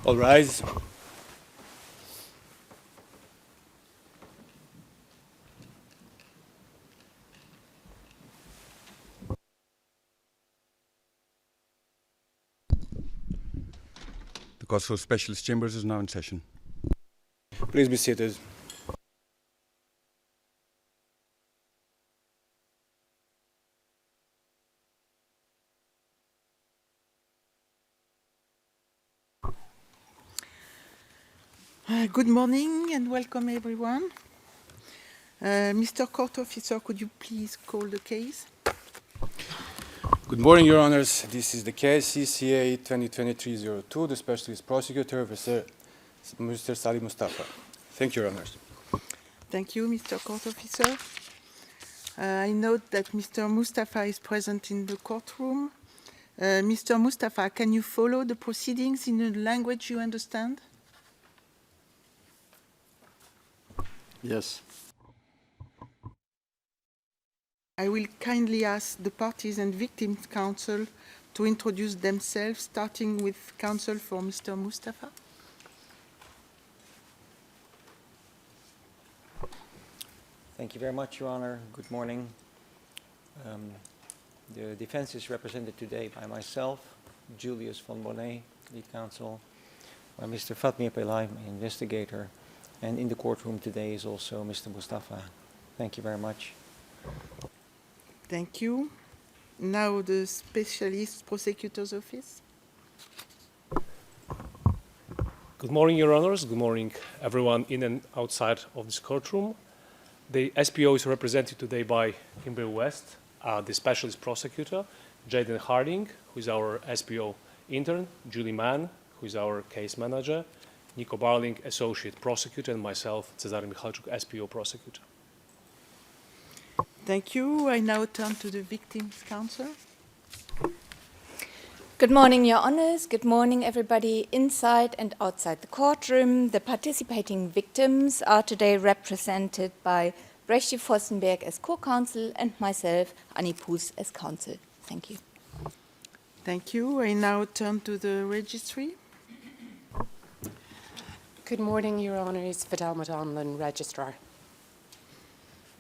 All rise. The Court for Specialist Chambers is now in session. Please be seated. Good morning and welcome everyone. Mr. Court Officer, could you please call the case? Good morning, Your Honors. This is the case CCA 2023-02, the Specialist Prosecutor, Mr. Salih Mustafa. Thank you, Your Honors. Thank you, Mr. Court Officer. I note that Mr. Mustafa is present in the courtroom. Mr. Mustafa, can you follow the proceedings in a language you understand? Yes. I will kindly ask the parties and victims' counsel to introduce themselves, starting with counsel for Mr. Mustafa. Thank you very much, Your Honor. Good morning. The defense is represented today by myself, Julius von Bonnet, lead counsel, by Mr. Fatmir Pillay, investigator, and in the courtroom today is also Mr. Mustafa. Thank you very much. Thank you. Now the Specialist Prosecutor's Office. Good morning, Your Honors. Good morning, everyone in and outside of this courtroom. The SPO is represented today by Kimberly West, the Specialist Prosecutor, Jaden Harding, who is our SPO intern, Julie Mann, who is our case manager, Nico Barling, Associate Prosecutor, and myself, Cezary Michalczuk, SPO Prosecutor. Thank you. I now turn to the victims' counsel. Good morning, Your Honors. Good morning, everybody inside and outside the courtroom. The participating victims are today represented by Brechtje Vossenberg as co-counsel and myself, Annie Poos, as counsel. Thank you. Thank you. I now turn to the registry. Good morning, Your Honours. Vidal Madonlan, Registrar.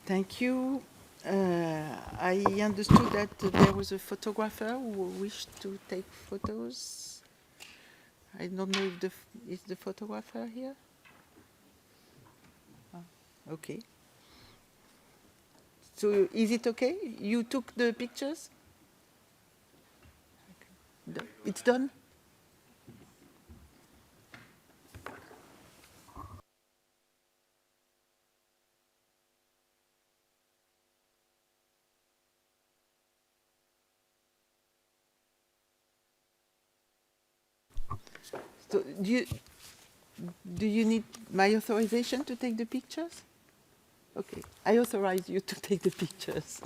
Thank you. I understood that there was a photographer who wished to take photos. I don't know if is the photographer here? Oh, okay. So is it okay? You took the pictures? Okay. It's done? So do you need my authorization to take the pictures? Okay, I authorize you to take the pictures.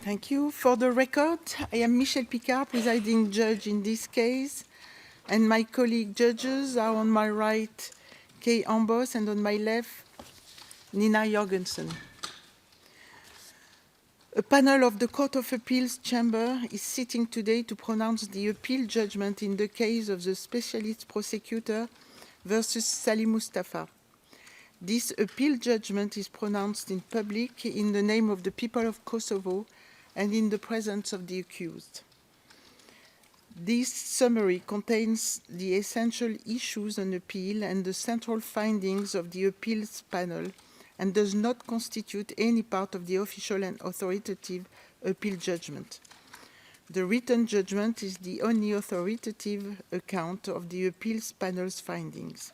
Thank you. For the record, I am Michel Picard, presiding judge in this case, and my colleague judges are on my right, Kay Ambos, and on my left, Nina Jorgensen. A panel of the Court of Appeals Chamber is sitting today to pronounce the appeal judgment in the case of the specialist prosecutor versus Salih Mustafa. This appeal judgment is pronounced in public in the name of the people of Kosovo and in the presence of the accused. This summary contains the essential issues on appeal and the central findings of the appeals panel and does not constitute any part of the official and authoritative appeal judgment. The written judgment is the only authoritative account of the appeals panel's findings.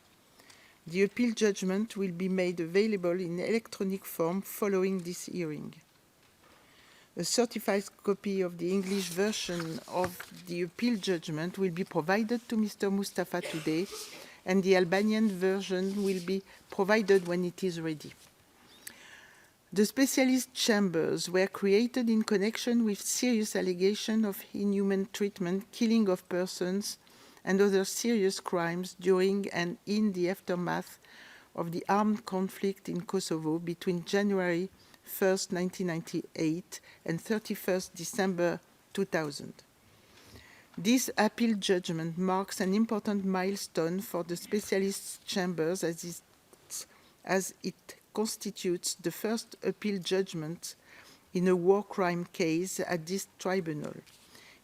The appeal judgment will be made available in electronic form following this hearing. A certified copy of the English version of the appeal judgment will be provided to Mr. Mustafa today, and the Albanian version will be provided when it is ready. The specialist chambers were created in connection with serious allegations of inhuman treatment, killing of persons, and other serious crimes during and in the aftermath of the armed conflict in Kosovo between January 1st, 1998 and 31st December 2000. This appeal judgment marks an important milestone for the specialist chambers as it constitutes the first appeal judgment in a war crime case at this tribunal.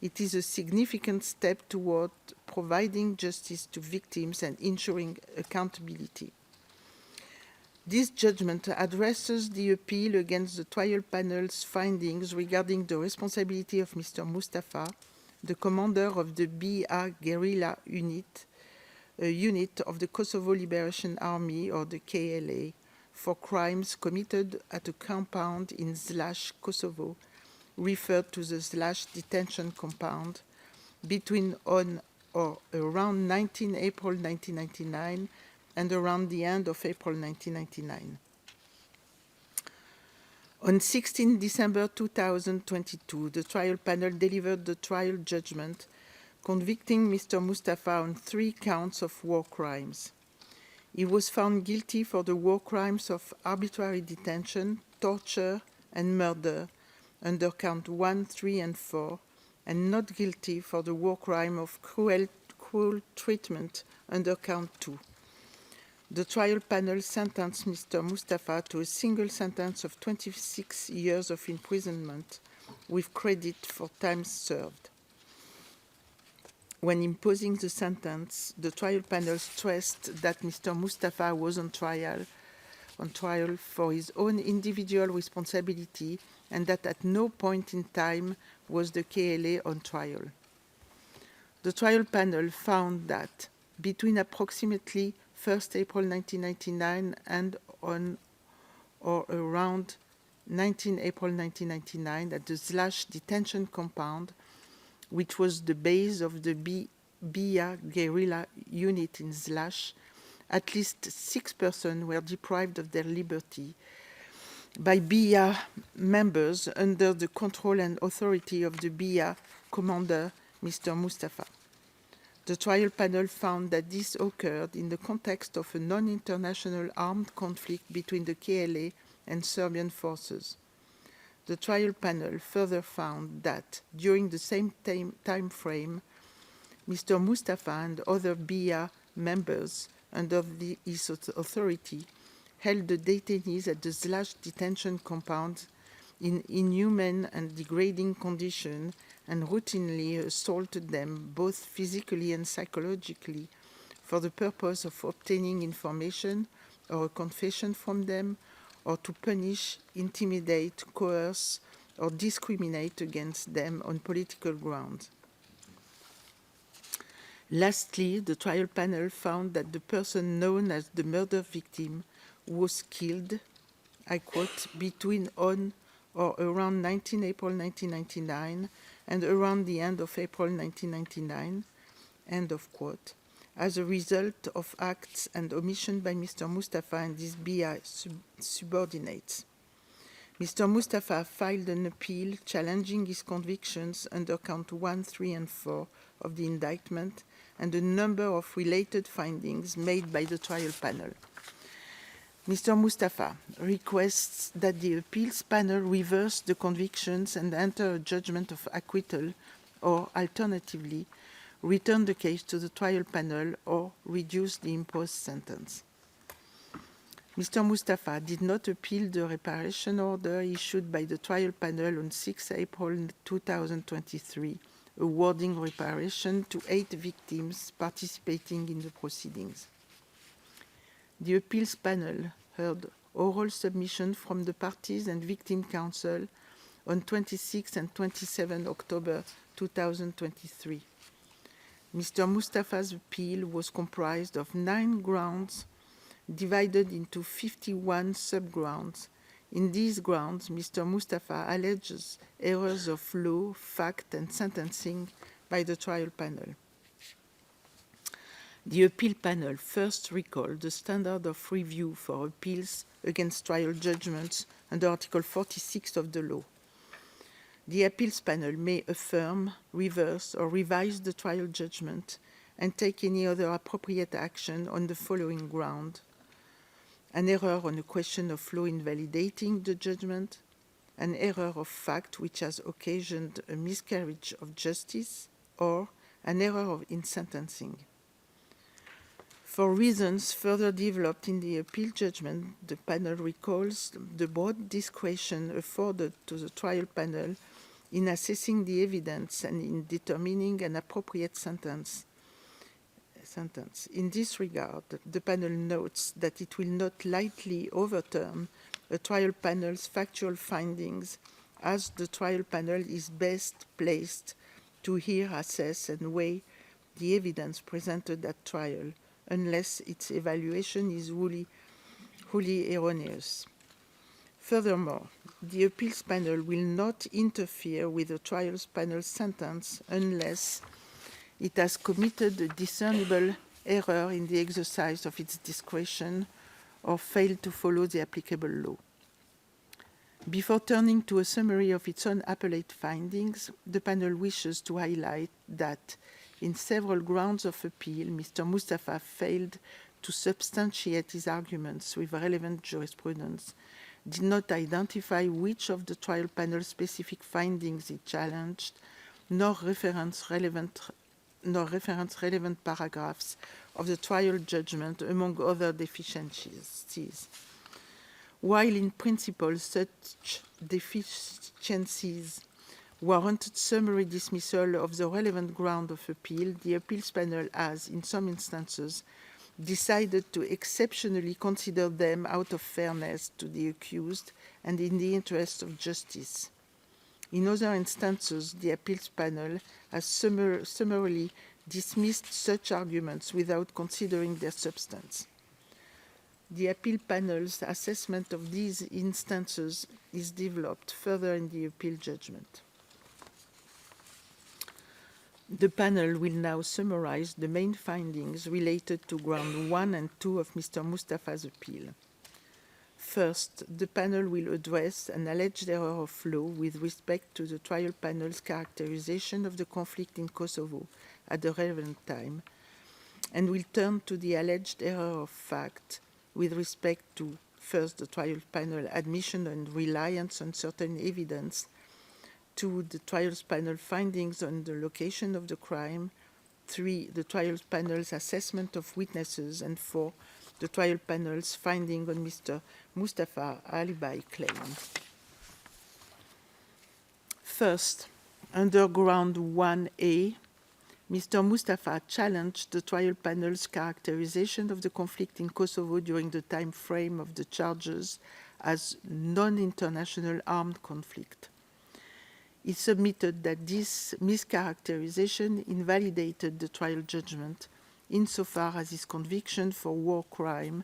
It is a significant step toward providing justice to victims and ensuring accountability. This judgment addresses the appeal against the trial panel's findings regarding the responsibility of Mr. Mustafa, the commander of the BIA guerrilla unit, a unit of the Kosovo Liberation Army, or the KLA, for crimes committed at a compound in Zlač, Kosovo, referred to the Zlač detention compound, between on or around 19 April 1999 and around the end of April 1999. On 16 December 2022, the trial panel delivered the trial judgment convicting Mr. Mustafa on 3 counts of war crimes. He was found guilty for the war crimes of arbitrary detention, torture, and murder under count 1, 3, and 4, and not guilty for the war crime of cruel treatment under count 2. The trial panel sentenced Mr. Mustafa to a single sentence of 26 years of imprisonment with credit for time served. When imposing the sentence, the trial panel stressed that Mr. Mustafa was on trial for his own individual responsibility and that at no point in time was the KLA on trial. The trial panel found that between approximately 1st April 1999 and on or around 19 April 1999 at the Zlač detention compound, which was the base of the BIA guerrilla unit in Zlač, at least 6 persons were deprived of their liberty by BIA members under the control and authority of the BIA commander, Mr. Mustafa. The trial panel found that this occurred in the context of a non-international armed conflict between the KLA and Serbian forces. The trial panel further found that during the same time frame, Mr. Mustafa and other BIA members under his authority held the detainees at the Zlač detention compound in inhuman and degrading conditions and routinely assaulted them both physically and psychologically for the purpose of obtaining information or a confession from them, or to punish, intimidate, coerce, or discriminate against them on political grounds. Lastly, the trial panel found that the person known as the murder victim was killed, I quote, between on or around 19 April 1999 and around the end of April 1999, end of quote, as a result of acts and omission by Mr. Mustafa and his BI subordinates. Mr. Mustafa filed an appeal challenging his convictions under count 1, 3, and 4 of the indictment and a number of related findings made by the trial panel. Mr. Mustafa requests that the appeals panel reverse the convictions and enter a judgment of acquittal, or alternatively, return the case to the trial panel or reduce the imposed sentence. Mr. Mustafa did not appeal the reparation order issued by the trial panel on 6 April 2023, awarding reparation to 8 victims participating in the proceedings. The appeals panel heard oral submission from the parties and victim counsel on 26 and 27 October 2023. Mr. Mustafa's appeal was comprised of 9 grounds divided into 51 subgrounds. In these grounds, Mr. Mustafa alleges errors of law, fact, and sentencing by the trial panel. The appeal panel first recalled the standard of review for appeals against trial judgments under Article 46 of the law. The appeals panel may affirm, reverse, or revise the trial judgment and take any other appropriate action on the following ground: an error on a question of law invalidating the judgment, an error of fact which has occasioned a miscarriage of justice, or an error in sentencing. For reasons further developed in the appeal judgment, the panel recalls the broad discretion afforded to the trial panel in assessing the evidence and in determining an appropriate sentence. In this regard, the panel notes that it will not lightly overturn a trial panel's factual findings, as the trial panel is best placed to hear, assess, and weigh the evidence presented at trial, unless its evaluation is wholly erroneous. Furthermore, the appeals panel will not interfere with the trial panel's sentence unless it has committed a discernible error in the exercise of its discretion or failed to follow the applicable law. Before turning to a summary of its own appellate findings, the panel wishes to highlight that in several grounds of appeal, Mr. Mustafa failed to substantiate his arguments with relevant jurisprudence, did not identify which of the trial panel's specific findings he challenged, nor reference relevant paragraphs of the trial judgment, among other deficiencies. While in principle such deficiencies warranted summary dismissal of the relevant ground of appeal, the appeals panel has, in some instances, decided to exceptionally consider them out of fairness to the accused and in the interest of justice. In other instances, the appeals panel has summarily dismissed such arguments without considering their substance. The appeal panel's assessment of these instances is developed further in the appeal judgment. The panel will now summarize the main findings related to ground 1 and 2 of Mr. Mustafa's appeal. First, the panel will address an alleged error of law with respect to the trial panel's characterization of the conflict in Kosovo at the relevant time, and will turn to the alleged error of fact with respect to, first, the trial panel admission and reliance on certain evidence, 2, the trial panel findings on the location of the crime, 3, the trial panel's assessment of witnesses, and 4, the trial panel's finding on Mr. Mustafa's alibi claim. First, under ground 1A, Mr. Mustafa challenged the trial panel's characterization of the conflict in Kosovo during the time frame of the charges as non-international armed conflict. He submitted that this mischaracterization invalidated the trial judgment insofar as his conviction for war crime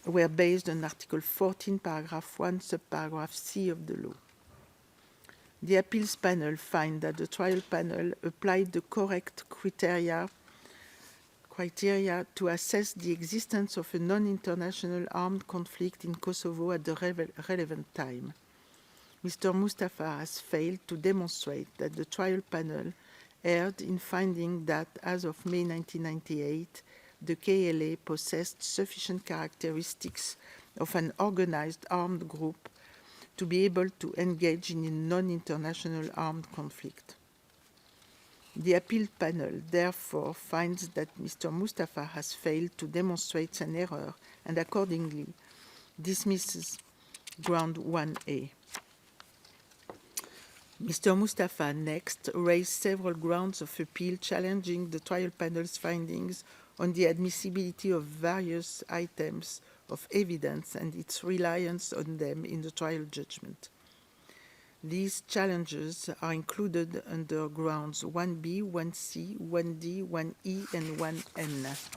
were based on Article 14, Paragraph 1, Subparagraph C of the law. The appeals panel finds that the trial panel applied the correct criteria criteria to assess the existence of a non-international armed conflict in Kosovo at the relevant time. Mr. Mustafa has failed to demonstrate that the trial panel erred in finding that, as of May 1998, the KLA possessed sufficient characteristics of an organized armed group to be able to engage in a non-international armed conflict. The appeal panel therefore finds that Mr. Mustafa has failed to demonstrate an error and accordingly dismisses ground 1A. Mr. Mustafa next raised several grounds of appeal challenging the trial panel's findings on the admissibility of various items of evidence and its reliance on them in the trial judgment. These challenges are included under grounds 1B, 1C, 1D, 1E, and 1N.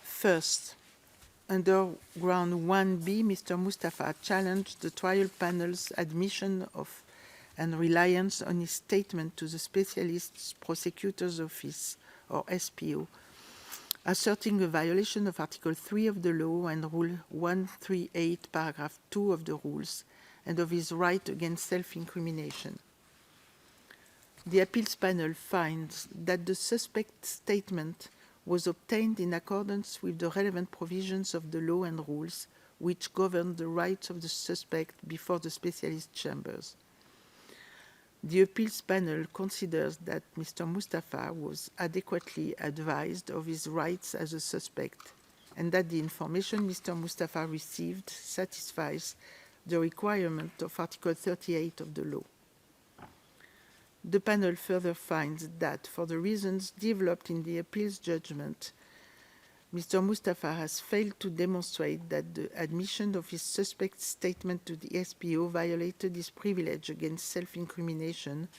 First, under ground 1B, Mr. Mustafa challenged the trial panel's admission of and reliance on his statement to the Specialist Prosecutor's Office, or SPO, asserting a violation of Article 3 of the law and Rule 138, Paragraph 2 of the rules, and of his right against self-incrimination. The appeals panel finds that the suspect's statement was obtained in accordance with the relevant provisions of the law and rules which govern the rights of the suspect before the specialist chambers. The appeals panel considers that Mr. Mustafa was adequately advised of his rights as a suspect and that the information Mr. Mustafa received satisfies the requirement of Article 38 of the law. The panel further finds that, for the reasons developed in the appeals judgment, Mr. Mustafa has failed to demonstrate that the admission of his suspect's statement to the SPO violated his privilege against self-incrimination,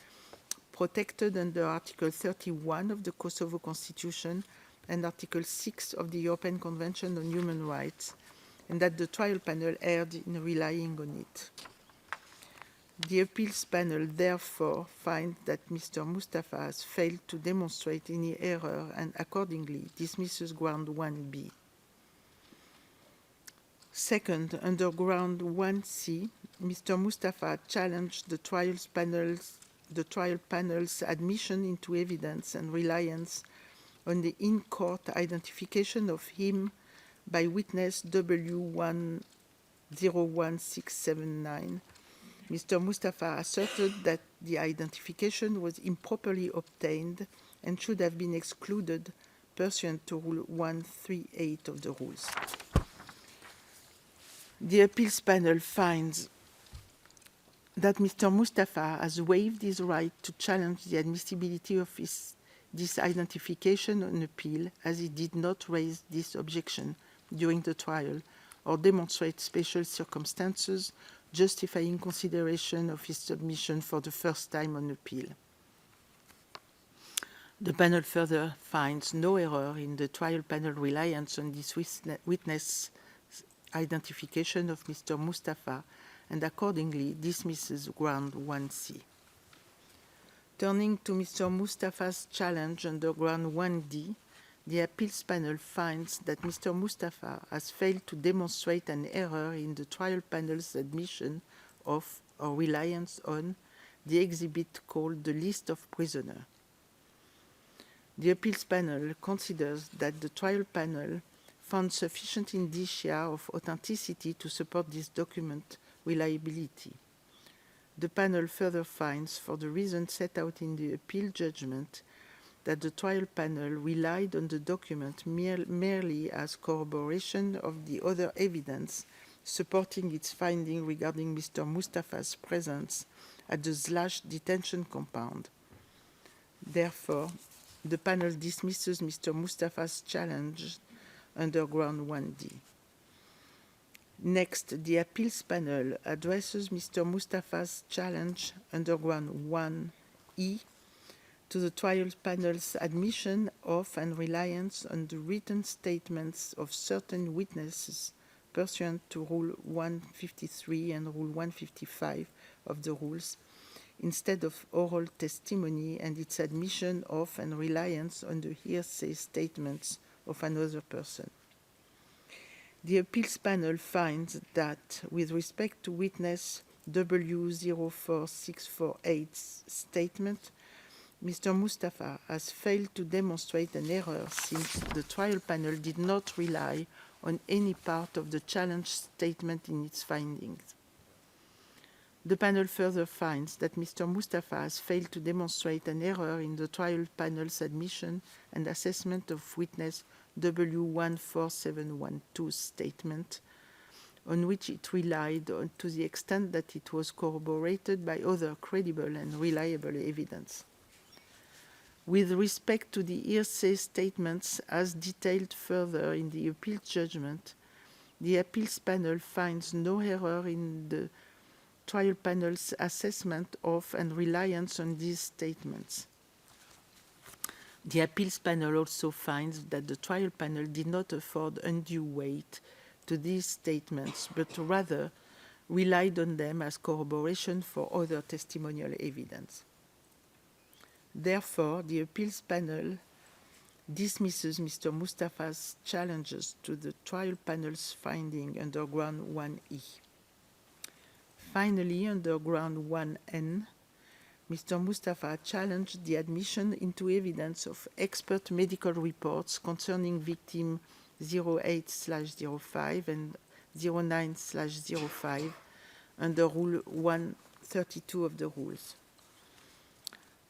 protected under Article 31 of the Kosovo Constitution and Article 6 of the European Convention on Human Rights, and that the trial panel erred in relying on it. The appeals panel therefore finds that Mr. Mustafa has failed to demonstrate any error and accordingly dismisses ground 1B. Second, under ground 1C, Mr. Mustafa challenged the trial panel's admission into evidence and reliance on the in-court identification of him by witness W101679. Mr. Mustafa asserted that the identification was improperly obtained and should have been excluded pursuant to Rule 138 of the rules. The appeals panel finds that Mr. Mustafa has waived his right to challenge the admissibility of this identification on appeal, as he did not raise this objection during the trial or demonstrate special circumstances justifying consideration of his submission for the first time on appeal. The panel further finds no error in the trial panel reliance on this witness identification of Mr. Mustafa and accordingly dismisses ground 1C. Turning to Mr. Mustafa's challenge under ground 1D, the appeals panel finds that Mr. Mustafa has failed to demonstrate an error in the trial panel's admission of or reliance on the exhibit called the list of prisoners. The appeals panel considers that the trial panel found sufficient indicia of authenticity to support this document reliability. The panel further finds, for the reasons set out in the appeal judgment, that the trial panel relied on the document merely as corroboration of the other evidence supporting its finding regarding Mr. Mustafa's presence at the Slash detention compound. Therefore, the panel dismisses Mr. Mustafa's challenge under ground 1D. Next, the appeals panel addresses Mr. Mustafa's challenge under ground 1E to the trial panel's admission of and reliance on the written statements of certain witnesses pursuant to Rule 153 and Rule 155 of the rules instead of oral testimony and its admission of and reliance on the hearsay statements of another person. The appeals panel finds that, with respect to witness W04648's statement, Mr. Mustafa has failed to demonstrate an error since the trial panel did not rely on any part of the challenge statement in its findings. The panel further finds that Mr. Mustafa has failed to demonstrate an error in the trial panel's admission and assessment of witness W14712's statement, on which it relied on to the extent that it was corroborated by other credible and reliable evidence. With respect to the hearsay statements as detailed further in the appeal judgment, the appeals panel finds no error in the trial panel's assessment of and reliance on these statements. The appeals panel also finds that the trial panel did not afford undue weight to these statements, but rather relied on them as corroboration for other testimonial evidence. Therefore, the appeals panel dismisses Mr. Mustafa's challenges to the trial panel's finding under ground 1E. Finally, under ground 1N, Mr. Mustafa challenged the admission into evidence of expert medical reports concerning victim 08/05 and 09/05 under Rule 132 of the rules.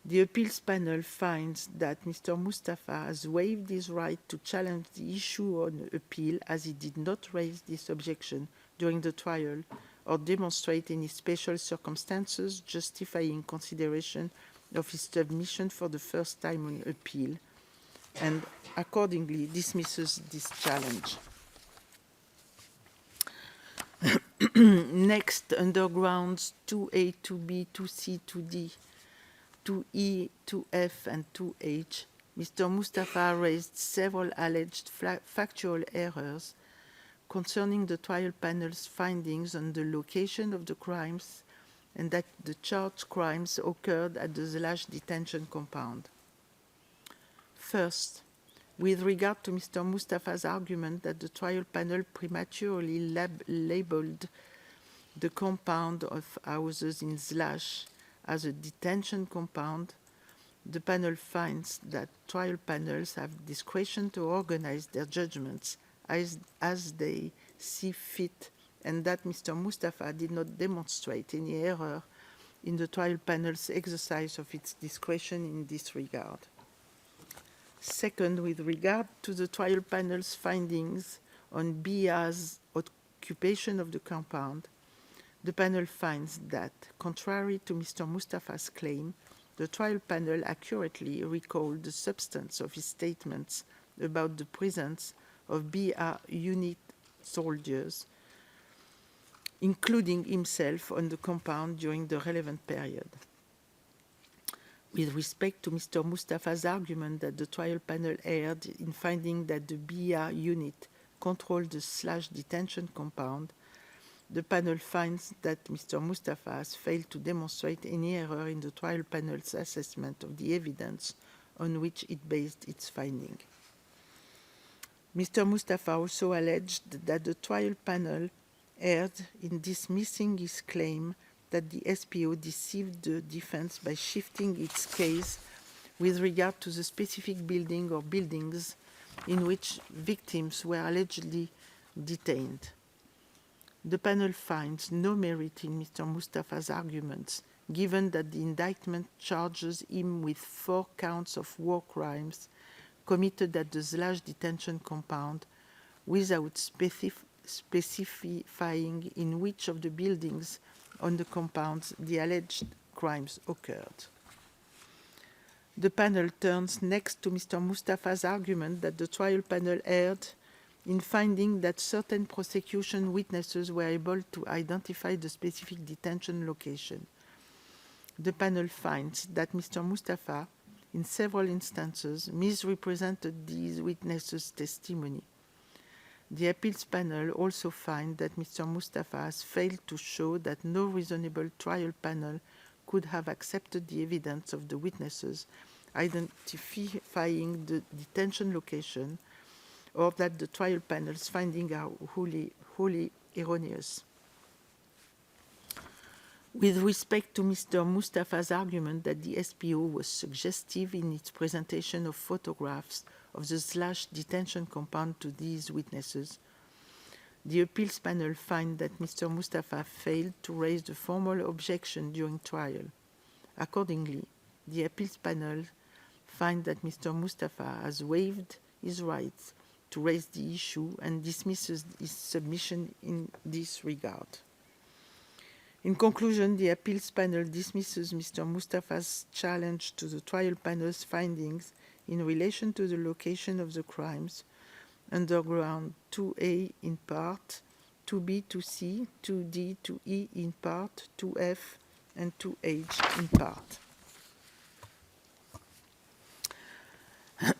The appeals panel finds that Mr. Mustafa has waived his right to challenge the issue on appeal as he did not raise this objection during the trial or demonstrate any special circumstances justifying consideration of his submission for the first time on appeal, and accordingly dismisses this challenge. Next, under grounds 2A, 2B, 2C, 2D, 2E, 2F, and 2H, Mr. Mustafa raised several alleged factual errors concerning the trial panel's findings on the location of the crimes and that the charged crimes occurred at the Slash detention compound. First, with regard to Mr. Mustafa's argument that the trial panel prematurely labeled the compound of houses in Slash as a detention compound, the panel finds that trial panels have discretion to organize their judgments as they see fit, and that Mr. Mustafa did not demonstrate any error in the trial panel's exercise of its discretion in this regard. Second, with regard to the trial panel's findings on BR's occupation of the compound, the panel finds that, contrary to Mr. Mustafa's claim, the trial panel accurately recalled the substance of his statements about the presence of BR unit soldiers, including himself, on the compound during the relevant period. With respect to Mr. Mustafa's argument that the trial panel erred in finding that the BR unit controlled the Slash detention compound, the panel finds that Mr. Mustafa has failed to demonstrate any error in the trial panel's assessment of the evidence on which it based its finding. Mr. Mustafa also alleged that the trial panel erred in dismissing his claim that the SPO deceived the defense by shifting its case with regard to the specific building or buildings in which victims were allegedly detained. The panel finds no merit in Mr. Mustafa's arguments, given that the indictment charges him with 4 counts of war crimes committed at the Slash detention compound without specifying in which of the buildings on the compounds the alleged crimes occurred. The panel turns next to Mr. Mustafa's argument that the trial panel erred in finding that certain prosecution witnesses were able to identify the specific detention location. The panel finds that Mr. Mustafa, in several instances, misrepresented these witnesses' testimony. The appeals panel also finds that Mr. Mustafa has failed to show that no reasonable trial panel could have accepted the evidence of the witnesses identifying the detention location, or that the trial panel's findings are wholly erroneous. With respect to Mr. Mustafa's argument that the SPO was suggestive in its presentation of photographs of the / detention compound to these witnesses, the appeals panel finds that Mr. Mustafa failed to raise the formal objection during trial. Accordingly, the appeals panel finds that Mr. Mustafa has waived his rights to raise the issue and dismisses his submission in this regard. In conclusion, the appeals panel dismisses Mr. Mustafa's challenge to the trial panel's findings in relation to the location of the crimes, underground 2A in part, 2B to C, 2D to E in part, 2F and 2H in part.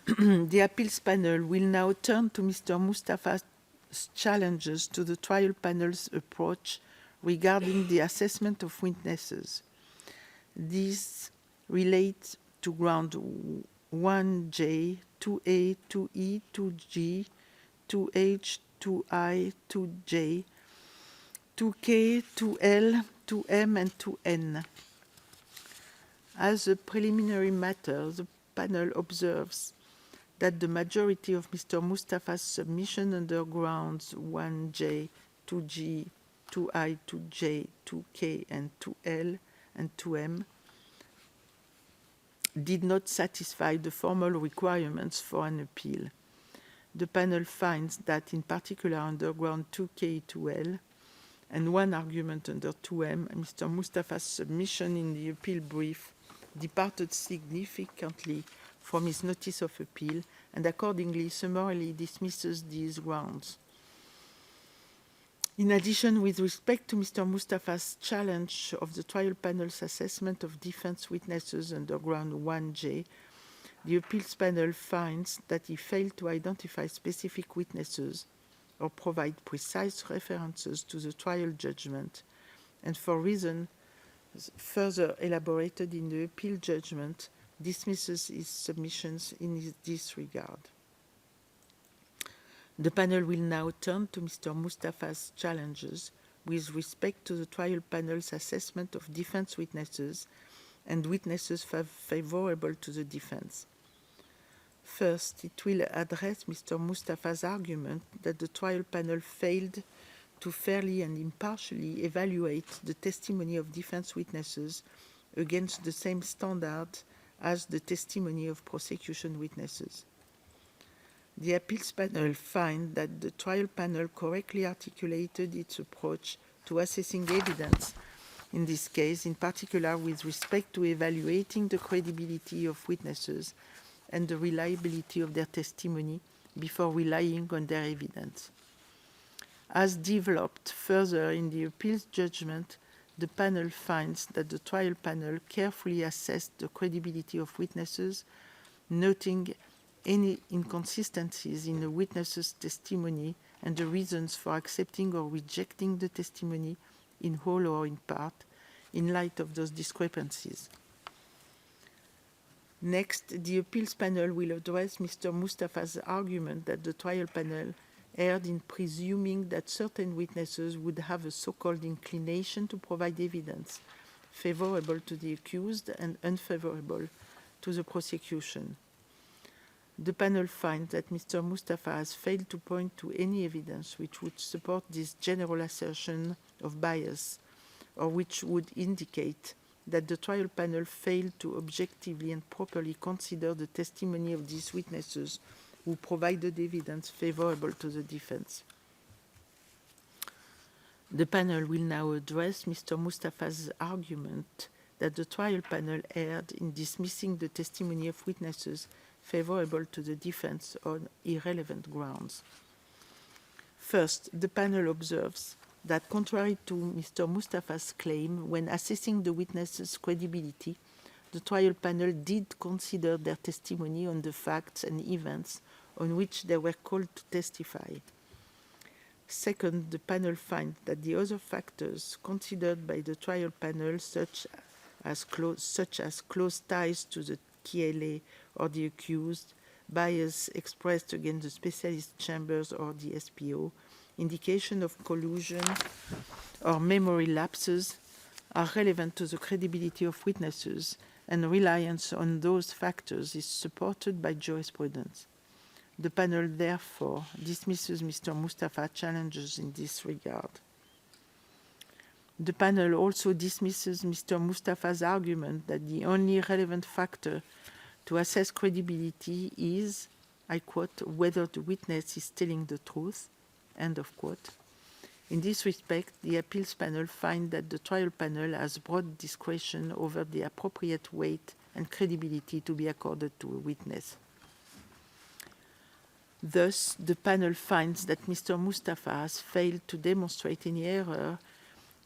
The appeals panel will now turn to Mr. Mustafa's challenges to the trial panel's approach regarding the assessment of witnesses. These relate to ground 1J, 2A, 2E, 2G, 2H, 2I, 2J, 2K, 2L, 2M, and 2N. As a preliminary matter, the panel observes that the majority of Mr. Mustafa's submission under grounds 1J, 2G, 2I, 2J, 2K, and 2L, and 2M did not satisfy the formal requirements for an appeal. The panel finds that, in particular, under ground 2K, 2L, and one argument under 2M, Mr. Mustafa's submission in the appeal brief departed significantly from his notice of appeal and accordingly summarily dismisses these grounds. In addition, with respect to Mr. Mustafa's challenge of the trial panel's assessment of defense witnesses under ground 1J, the appeals panel finds that he failed to identify specific witnesses or provide precise references to the trial judgment, and for reasons further elaborated in the appeal judgment, dismisses his submissions in this regard. The panel will now turn to Mr. Mustafa's challenges with respect to the trial panel's assessment of defense witnesses and witnesses favorable to the defense. First, it will address Mr. Mustafa's argument that the trial panel failed to fairly and impartially evaluate the testimony of defense witnesses against the same standard as the testimony of prosecution witnesses. The appeals panel finds that the trial panel correctly articulated its approach to assessing evidence in this case, in particular with respect to evaluating the credibility of witnesses and the reliability of their testimony before relying on their evidence. As developed further in the appeals judgment, the panel finds that the trial panel carefully assessed the credibility of witnesses, noting any inconsistencies in the witness's testimony and the reasons for accepting or rejecting the testimony in whole or in part, in light of those discrepancies. Next, the appeals panel will address Mr. Mustafa's argument that the trial panel erred in presuming that certain witnesses would have a so-called inclination to provide evidence favorable to the accused and unfavorable to the prosecution. The panel finds that Mr. Mustafa has failed to point to any evidence which would support this general assertion of bias, or which would indicate that the trial panel failed to objectively and properly consider the testimony of these witnesses who provided evidence favorable to the defense. The panel will now address Mr. Mustafa's argument that the trial panel erred in dismissing the testimony of witnesses favorable to the defense on irrelevant grounds. First, the panel observes that contrary to Mr. Mustafa's claim, when assessing the witnesses' credibility, the trial panel did consider their testimony on the facts and events on which they were called to testify. Second, the panel finds that the other factors considered by the trial panel, such such as close ties to the KLA or the accused, bias expressed against the specialist chambers or the SPO, indication of collusion or memory lapses are relevant to the credibility of witnesses, and reliance on those factors is supported by jurisprudence. The panel therefore dismisses Mr. Mustafa's challenges in this regard. The panel also dismisses Mr. Mustafa's argument that the only relevant factor to assess credibility is, I quote, whether the witness is telling the truth, end of quote. In this respect, the appeals panel finds that the trial panel has broad discretion over the appropriate weight and credibility to be accorded to a witness. Thus, the panel finds that Mr. Mustafa has failed to demonstrate any error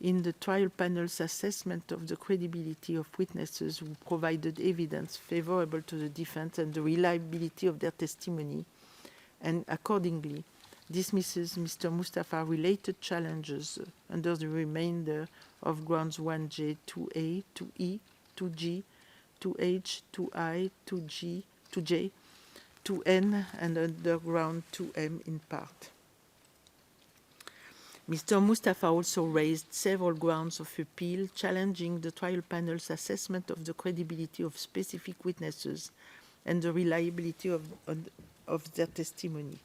in the trial panel's assessment of the credibility of witnesses who provided evidence favorable to the defense and the reliability of their testimony, and accordingly dismisses Mr. Mustafa's related challenges under the remainder of grounds 1J, 2A, 2E, 2G, 2H, 2I, 2G, 2J, 2N, and under ground 2M in part. Mr. Mustafa also raised several grounds of appeal challenging the trial panel's assessment of the credibility of specific witnesses and the reliability of their testimony.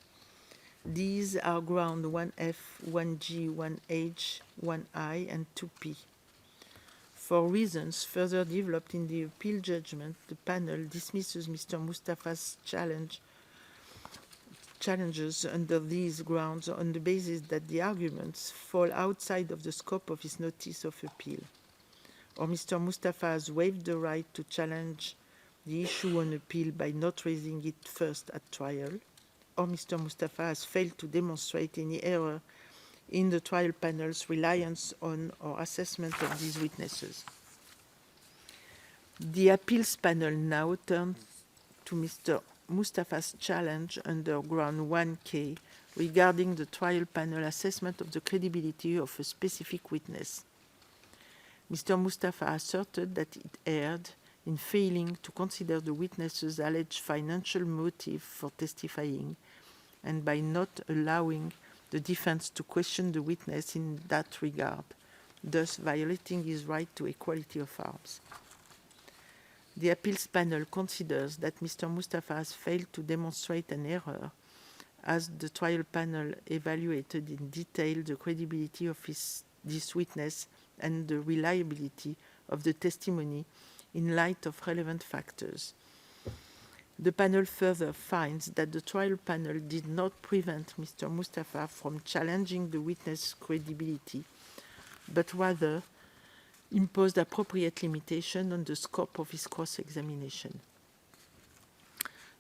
These are ground 1F, 1G, 1H, 1I, and 2P. For reasons further developed in the appeal judgment, the panel dismisses Mr. Mustafa's challenges under these grounds on the basis that the arguments fall outside of the scope of his notice of appeal, or Mr. Mustafa has waived the right to challenge the issue on appeal by not raising it first at trial, or Mr. Mustafa has failed to demonstrate any error in the trial panel's reliance on or assessment of these witnesses. The appeals panel now turns to Mr. Mustafa's challenge under ground 1K regarding the trial panel assessment of the credibility of a specific witness. Mr. Mustafa asserted that it erred in failing to consider the witness's alleged financial motive for testifying and by not allowing the defense to question the witness in that regard, thus violating his right to equality of arms. The appeals panel considers that Mr. Mustafa has failed to demonstrate an error as the trial panel evaluated in detail the credibility of this witness and the reliability of the testimony in light of relevant factors. The panel further finds that the trial panel did not prevent Mr. Mustafa from challenging the witness' credibility, but rather imposed appropriate limitation on the scope of his cross-examination.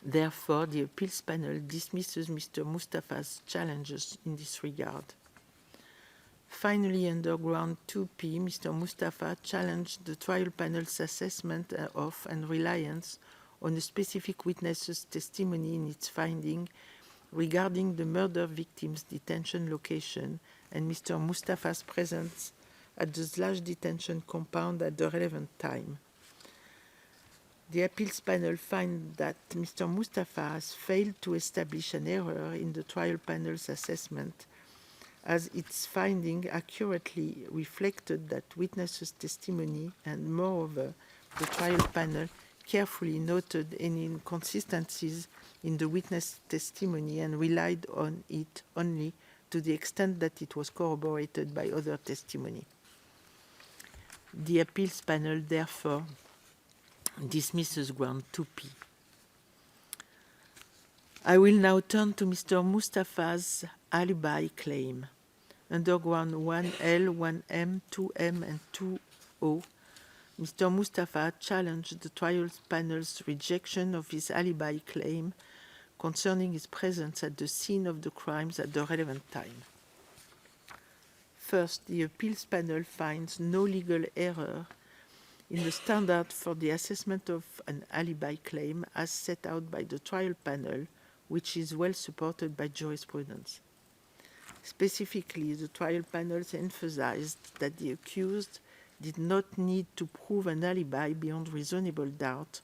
Therefore, the appeals panel dismisses Mr. Mustafa's challenges in this regard. Finally, under ground 2P, Mr. Mustafa challenged the trial panel's assessment of and reliance on a specific witness's testimony in its finding regarding the murder victim's detention location and Mr. Mustafa's presence at the / detention compound at the relevant time. The appeals panel finds that Mr. Mustafa has failed to establish an error in the trial panel's assessment, as its finding accurately reflected that witness's testimony, and moreover, the trial panel carefully noted any inconsistencies in the witness testimony and relied on it only to the extent that it was corroborated by other testimony. The appeals panel therefore dismisses ground 2P. I will now turn to Mr. Mustafa's alibi claim. Under ground 1L, 1M, 2M, and 2O, Mr. Mustafa challenged the trial panel's rejection of his alibi claim concerning his presence at the scene of the crimes at the relevant time. First, the appeals panel finds no legal error in the standard for the assessment of an alibi claim as set out by the trial panel, which is well supported by jurisprudence. Specifically, the trial panel emphasized that the accused did not need to prove an alibi beyond reasonable doubt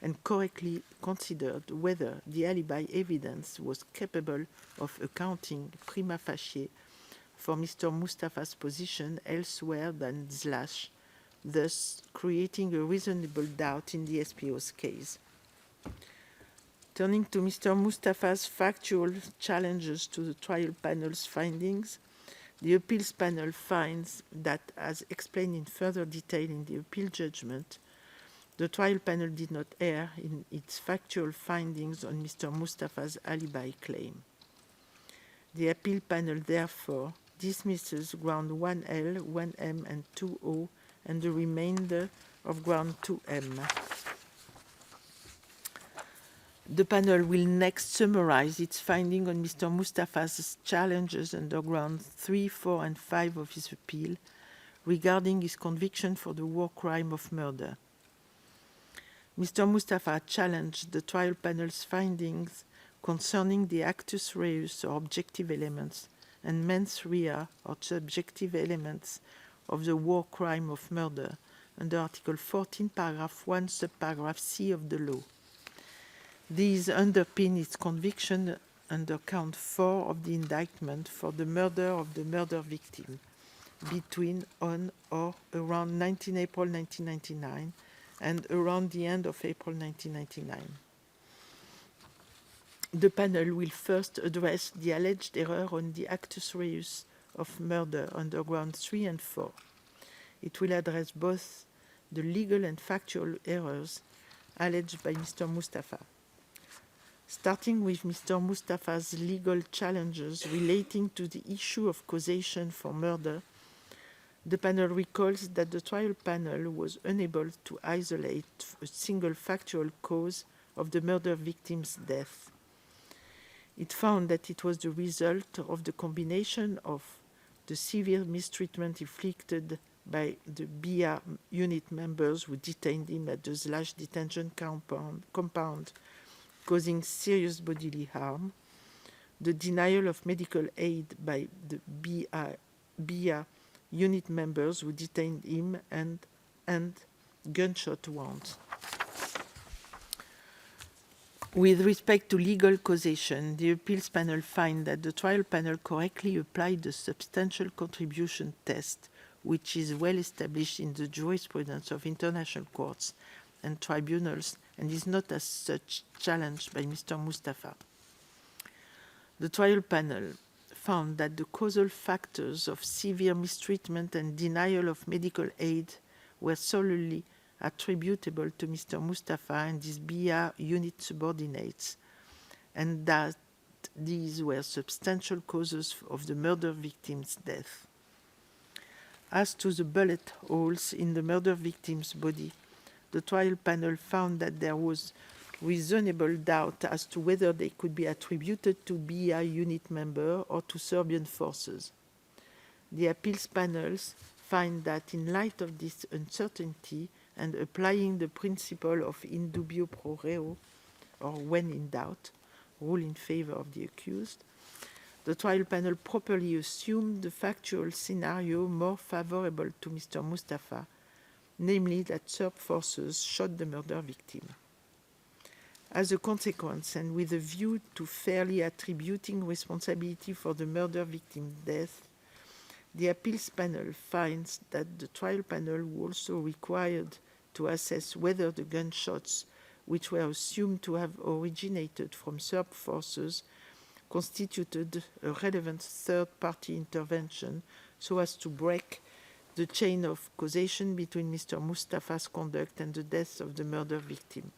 and correctly considered whether the alibi evidence was capable of accounting prima facie for Mr. Mustafa's position elsewhere than Slash, thus creating a reasonable doubt in the SPO's case. Turning to Mr. Mustafa's factual challenges to the trial panel's findings, the appeals panel finds that, as explained in further detail in the appeal judgment, the trial panel did not err in its factual findings on Mr. Mustafa's alibi claim. The appeal panel therefore dismisses ground 1L, 1M, and 2O, and the remainder of ground 2M. The panel will next summarize its finding on Mr. Mustafa's challenges under grounds 3, 4, and 5 of his appeal regarding his conviction for the war crime of murder. Mr. Mustafa challenged the trial panel's findings concerning the actus reus or objective elements and mens rea or subjective elements of the war crime of murder under Article 14, paragraph 1, subparagraph C of the law. These underpin its conviction under count 4 of the indictment for the murder of the murder victim between, on, or around 19 April 1999 and around the end of April 1999. The panel will first address the alleged error on the actus reus of murder under grounds 3 and 4. It will address both the legal and factual errors alleged by Mr. Mustafa. Starting with Mr. Mustafa's legal challenges relating to the issue of causation for murder, the panel recalls that the trial panel was unable to isolate a single factual cause of the murder victim's death. It found that it was the result of the combination of the severe mistreatment inflicted by the BIA unit members who detained him at the Slash detention compound, causing serious bodily harm, the denial of medical aid by the BIA unit members who detained him, and gunshot wounds. With respect to legal causation, the appeals panel finds that the trial panel correctly applied the substantial contribution test, which is well established in the jurisprudence of international courts and tribunals and is not as such challenged by Mr. Mustafa. The trial panel found that the causal factors of severe mistreatment and denial of medical aid were solely attributable to Mr. Mustafa and his BIA unit subordinates, and that these were substantial causes of the murder victim's death. As to the bullet holes in the murder victim's body, the trial panel found that there was reasonable doubt as to whether they could be attributed to BIA unit member or to Serbian forces. The appeals panels find that in light of this uncertainty and applying the principle of in dubio pro reo, or when in doubt, rule in favor of the accused, the trial panel properly assumed the factual scenario more favorable to Mr. Mustafa, namely that Serb forces shot the murder victim. As a consequence, and with a view to fairly attributing responsibility for the murder victim's death, the appeals panel finds that the trial panel was also required to assess whether the gunshots, which were assumed to have originated from Serb forces, constituted a relevant third-party intervention so as to break the chain of causation between Mr. Mustafa's conduct and the death of the murder victim.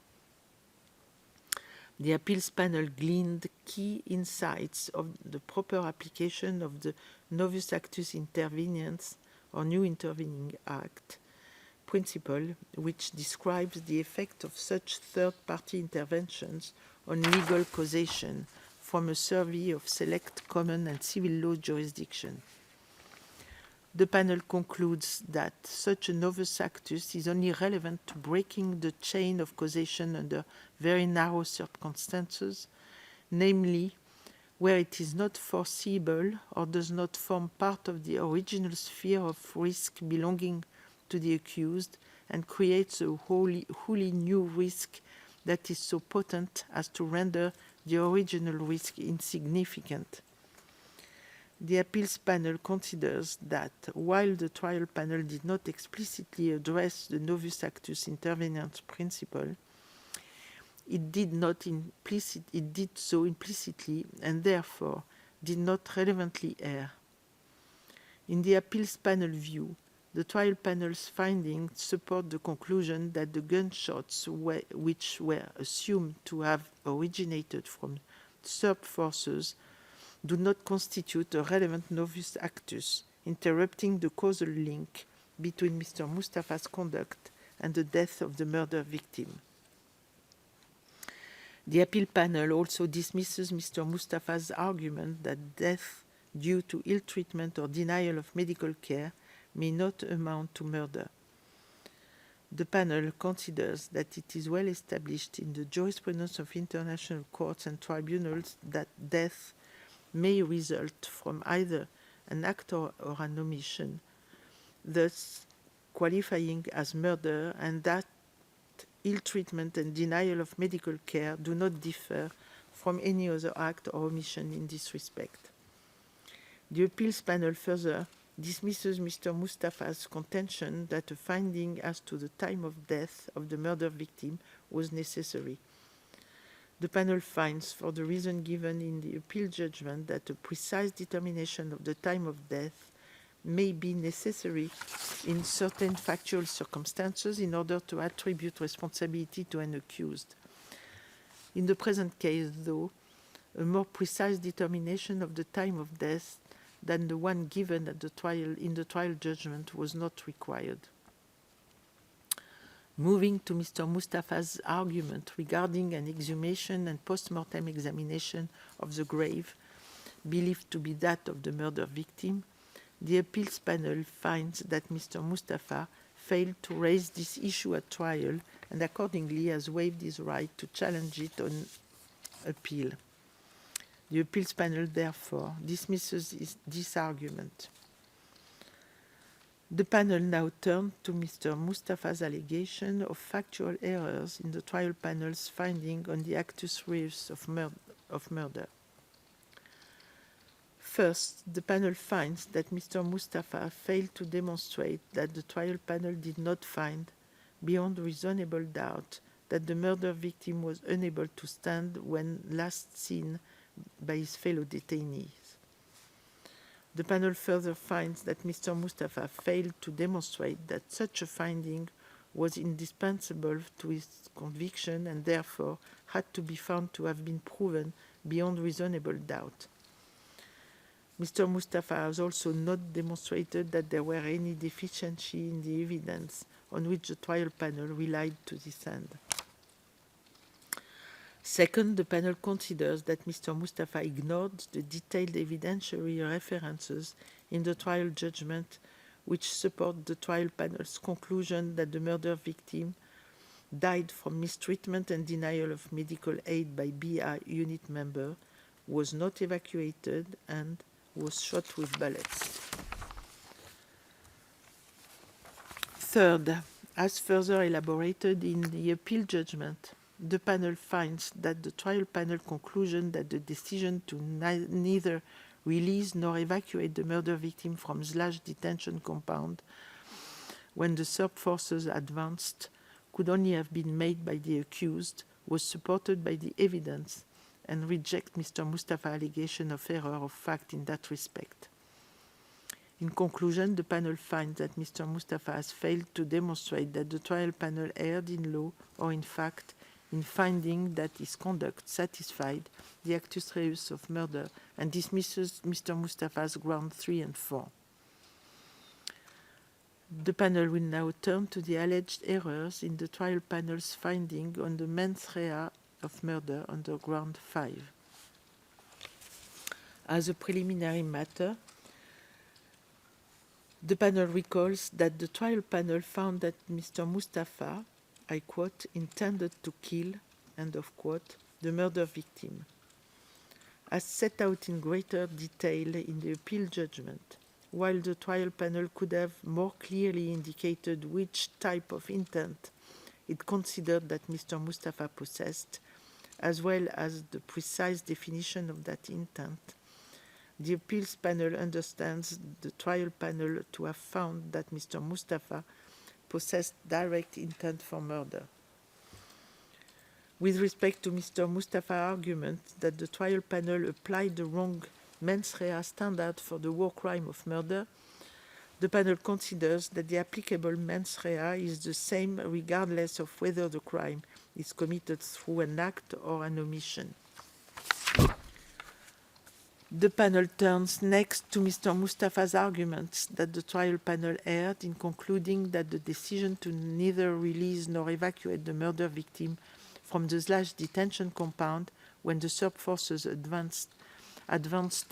The appeals panel gleaned key insights of the proper application of the Novus Actus Interveniens, or New Intervening Act, principle, which describes the effect of such third-party interventions on legal causation from a survey of select common and civil law jurisdiction. The panel concludes that such a novus actus is only relevant to breaking the chain of causation under very narrow circumstances, namely where it is not foreseeable or does not form part of the original sphere of risk belonging to the accused and creates a wholly new risk that is so potent as to render the original risk insignificant. The appeals panel considers that while the trial panel did not explicitly address the novus actus interveniens principle, it did so implicitly and therefore did not relevantly err. In the appeals panel view, the trial panel's findings support the conclusion that the gunshots which were assumed to have originated from SERP forces do not constitute a relevant novus actus, interrupting the causal link between Mr. Mustafa's conduct and the death of the murder victim. The appeal panel also dismisses Mr. Mustafa's argument that death due to ill treatment or denial of medical care may not amount to murder. The panel considers that it is well established in the jurisprudence of international courts and tribunals that death may result from either an act or an omission, thus qualifying as murder, and that ill treatment and denial of medical care do not differ from any other act or omission in this respect. The appeals panel further dismisses Mr. Mustafa's contention that a finding as to the time of death of the murder victim was necessary. The panel finds, for the reason given in the appeal judgment, that a precise determination of the time of death may be necessary in certain factual circumstances in order to attribute responsibility to an accused. In the present case, though, a more precise determination of the time of death than the one given at the trial in the trial judgment was not required. Moving to Mr. Mustafa's argument regarding an exhumation and post-mortem examination of the grave, believed to be that of the murder victim, the appeals panel finds that Mr. Mustafa failed to raise this issue at trial and accordingly has waived his right to challenge it on appeal. The appeals panel therefore dismisses this argument. The panel now turns to Mr. Mustafa's allegation of factual errors in the trial panel's finding on the actus reus of murder. First, the panel finds that Mr. Mustafa failed to demonstrate that the trial panel did not find, beyond reasonable doubt, that the murder victim was unable to stand when last seen by his fellow detainees. The panel further finds that Mr. Mustafa failed to demonstrate that such a finding was indispensable to his conviction and therefore had to be found to have been proven beyond reasonable doubt. Mr. Mustafa has also not demonstrated that there were any deficiency in the evidence on which the trial panel relied to this end. Second, the panel considers that Mr. Mustafa ignored the detailed evidentiary references in the trial judgment which support the trial panel's conclusion that the murder victim died from mistreatment and denial of medical aid by BI unit member, was not evacuated, and was shot with bullets. Third, as further elaborated in the appeal judgment, the panel finds that the trial panel conclusion that the decision to neither release nor evacuate the murder victim from / detention compound when the SERP forces advanced could only have been made by the accused was supported by the evidence and reject Mr. Mustafa's allegation of error of fact in that respect. In conclusion, the panel finds that Mr. Mustafa has failed to demonstrate that the trial panel erred in law or in fact in finding that his conduct satisfied the actus reus of murder and dismisses Mr. Mustafa's ground 3 and 4. The panel will now turn to the alleged errors in the trial panel's finding on the mens rea of murder under ground 5. As a preliminary matter, the panel recalls that the trial panel found that Mr. Mustafa, I quote, intended to kill, end of quote, the murder victim. As set out in greater detail in the appeal judgment, while the trial panel could have more clearly indicated which type of intent it considered that Mr. Mustafa possessed, as well as the precise definition of that intent, the appeals panel understands the trial panel to have found that Mr. Mustafa possessed direct intent for murder. With respect to Mr. Mustafa's argument that the trial panel applied the wrong mens rea standard for the war crime of murder, the panel considers that the applicable mens rea is the same regardless of whether the crime is committed through an act or an omission. The panel turns next to Mr. Mustafa's arguments that the trial panel erred in concluding that the decision to neither release nor evacuate the murder victim from the / detention compound when the Serb forces advanced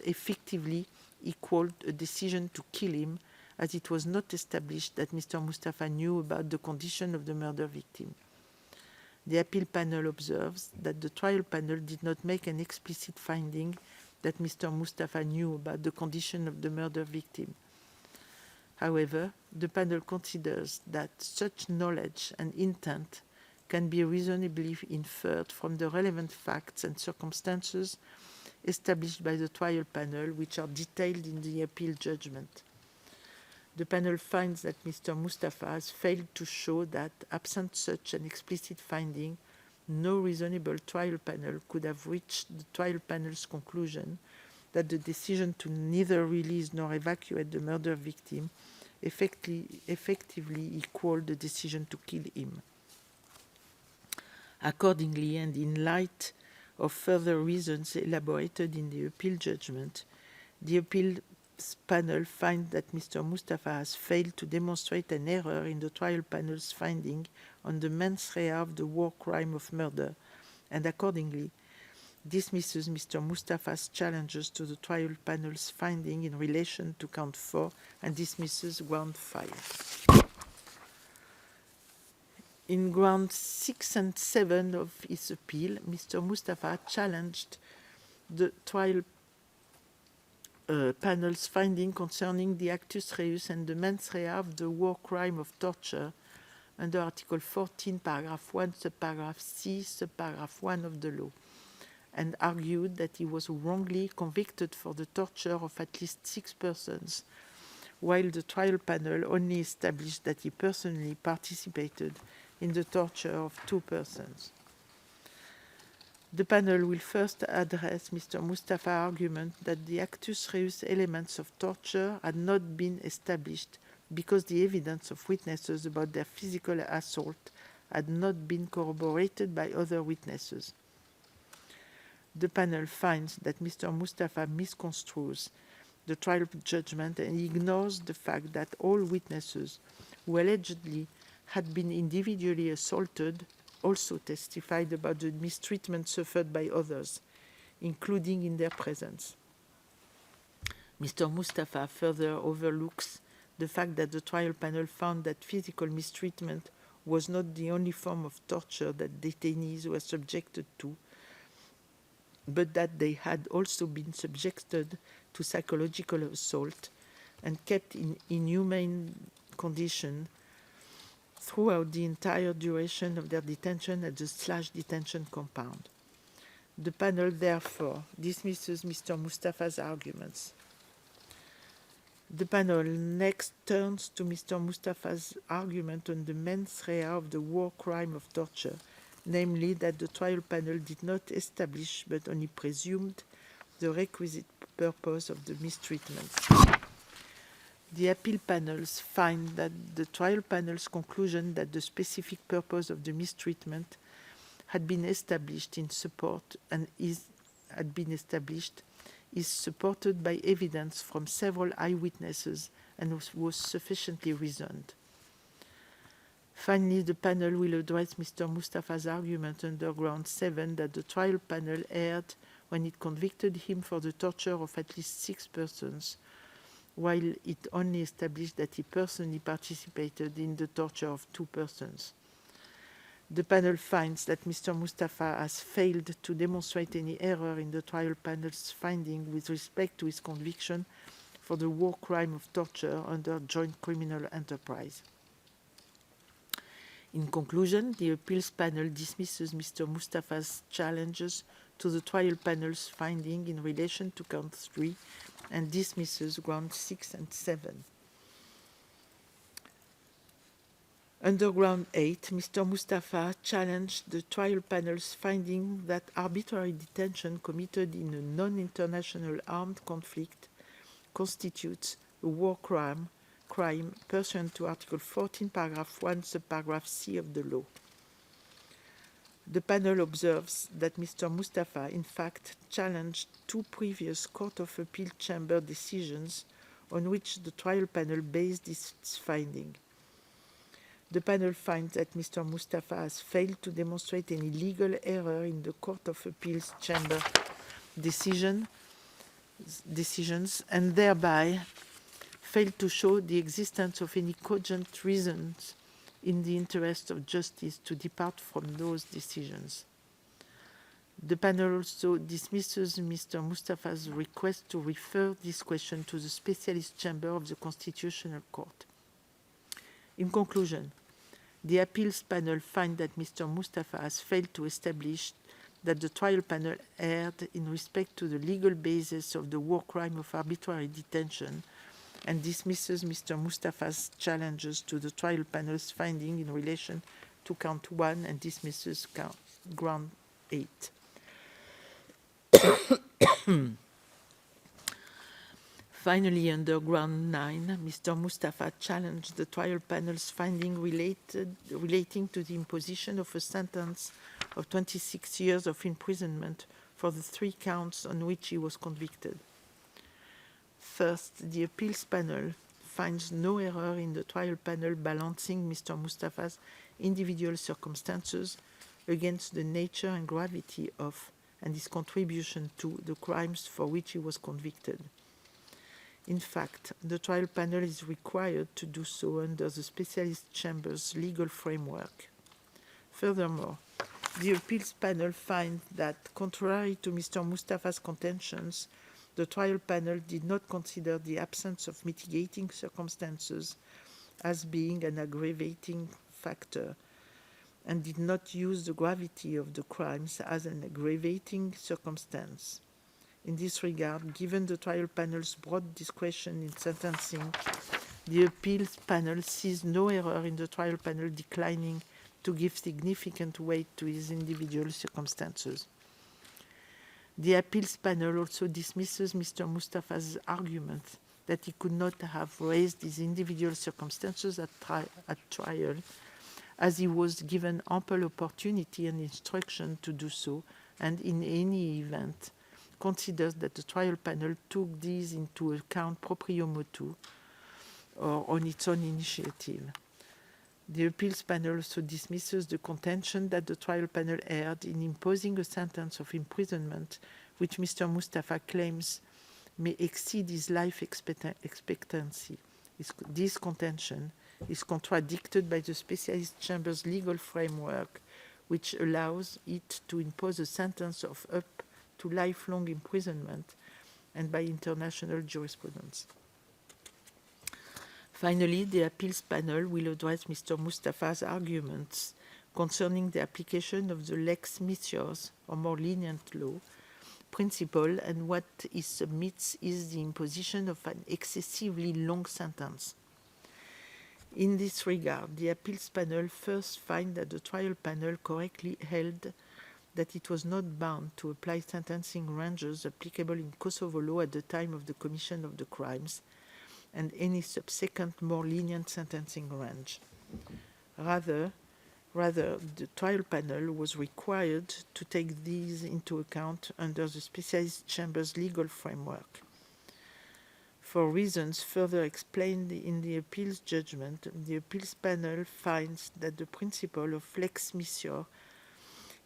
effectively equaled a decision to kill him, as it was not established that Mr. Mustafa knew about the condition of the murder victim. The appeal panel observes that the trial panel did not make an explicit finding that Mr. Mustafa knew about the condition of the murder victim. However, the panel considers that such knowledge and intent can be reasonably inferred from the relevant facts and circumstances established by the trial panel, which are detailed in the appeal judgment. The panel finds that Mr. Mustafa has failed to show that, absent such an explicit finding, no reasonable trial panel could have reached the trial panel's conclusion that the decision to neither release nor evacuate the murder victim effectively equaled the decision to kill him. Accordingly, and in light of further reasons elaborated in the appeal judgment, the appeal panel finds that Mr. Mustafa has failed to demonstrate an error in the trial panel's finding on the mens rea of the war crime of murder, and accordingly dismisses Mr. Mustafa's challenges to the trial panel's finding in relation to count 4 and dismisses ground 5. In ground 6 and 7 of his appeal, Mr. Mustafa challenged the trial panel's finding concerning the actus reus and the mens rea of the war crime of torture under Article 14, Paragraph 1, Subparagraph C, Subparagraph 1 of the law, and argued that he was wrongly convicted for the torture of at least 6 persons, while the trial panel only established that he personally participated in the torture of 2 persons. The panel will first address Mr. Mustafa's argument that the actus reus elements of torture had not been established because the evidence of witnesses about their physical assault had not been corroborated by other witnesses. The panel finds that Mr. Mustafa misconstrues the trial judgment and ignores the fact that all witnesses who allegedly had been individually assaulted also testified about the mistreatment suffered by others, including in their presence. Mr. Mustafa further overlooks the fact that the trial panel found that physical mistreatment was not the only form of torture that detainees were subjected to, but that they had also been subjected to psychological assault and kept in inhumane condition throughout the entire duration of their detention at the / detention compound. The panel therefore dismisses Mr. Mustafa's arguments. The panel next turns to Mr. Mustafa's argument on the mens rea of the war crime of torture, namely that the trial panel did not establish but only presumed the requisite purpose of the mistreatment. The appeal panels find that the trial panel's conclusion that the specific purpose of the mistreatment had been established in support and is supported by evidence from several eyewitnesses and was sufficiently reasoned. Finally, the panel will address Mr. Mustafa's argument under ground 7 that the trial panel erred when it convicted him for the torture of at least 6 persons, while it only established that he personally participated in the torture of 2 persons. The panel finds that Mr. Mustafa has failed to demonstrate any error in the trial panel's finding with respect to his conviction for the war crime of torture under joint criminal enterprise. In conclusion, the appeals panel dismisses Mr. Mustafa's challenges to the trial panel's finding in relation to count 3 and dismisses grounds 6 and 7. Under ground 8, Mr. Mustafa challenged the trial panel's finding that arbitrary detention committed in a non-international armed conflict constitutes a war crime pursuant to Article 14, Paragraph 1, Subparagraph C of the law. The panel observes that Mr. Mustafa, in fact, challenged 2 previous Court of Appeal chamber decisions on which the trial panel based its finding. The panel finds that Mr. Mustafa has failed to demonstrate any legal error in the Court of Appeals chamber decisions and thereby failed to show the existence of any cogent reasons in the interest of justice to depart from those decisions. The panel also dismisses Mr. Mustafa's request to refer this question to the specialist chamber of the Constitutional Court. In conclusion, the appeals panel finds that Mr. Mustafa has failed to establish that the trial panel erred in respect to the legal basis of the war crime of arbitrary detention and dismisses Mr. Mustafa's challenges to the trial panel's finding in relation to count 1 and dismisses ground 8. Finally, under ground 9, Mr. Mustafa challenged the trial panel's finding relating to the imposition of a sentence of 26 years of imprisonment for the 3 counts on which he was convicted. First, the appeals panel finds no error in the trial panel balancing Mr. Mustafa's individual circumstances against the nature and gravity of and his contribution to the crimes for which he was convicted. In fact, the trial panel is required to do so under the specialist chamber's legal framework. Furthermore, the appeals panel finds that, contrary to Mr. Mustafa's contentions, the trial panel did not consider the absence of mitigating circumstances as being an aggravating factor and did not use the gravity of the crimes as an aggravating circumstance. In this regard, given the trial panel's broad discretion in sentencing, the appeals panel sees no error in the trial panel declining to give significant weight to his individual circumstances. The appeals panel also dismisses Mr. Mustafa's argument that he could not have raised his individual circumstances at trial, as he was given ample opportunity and instruction to do so, and in any event, considers that the trial panel took these into account proprio motu, or on its own initiative. The appeals panel also dismisses the contention that the trial panel erred in imposing a sentence of imprisonment which Mr. Mustafa claims may exceed his life expectancy. This contention is contradicted by the specialist chamber's legal framework, which allows it to impose a sentence of up to lifelong imprisonment, and by international jurisprudence. Finally, the appeals panel will address Mr. Mustafa's arguments concerning the application of the lex miserior, or more lenient law, principle, and what he submits is the imposition of an excessively long sentence. In this regard, the appeals panel first finds that the trial panel correctly held that it was not bound to apply sentencing ranges applicable in Kosovo law at the time of the commission of the crimes and any subsequent more lenient sentencing range. Rather, the trial panel was required to take these into account under the specialist chamber's legal framework. For reasons further explained in the appeals judgment, the appeals panel finds that the principle of lex miserior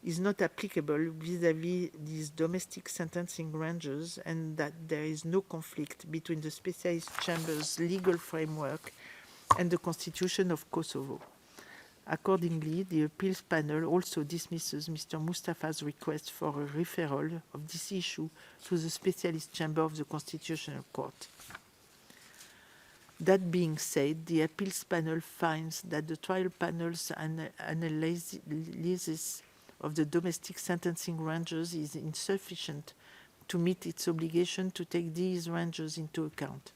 is not applicable vis-à-vis these domestic sentencing ranges, and that there is no conflict between the specialist chamber's legal framework and the Constitution of Kosovo. Accordingly, the appeals panel also dismisses Mr. Mustafa's request for a referral of this issue to the specialist chamber of the Constitutional Court. That being said, the appeals panel finds that the trial panel's analysis of the domestic sentencing ranges is insufficient to meet its obligation to take these ranges into account.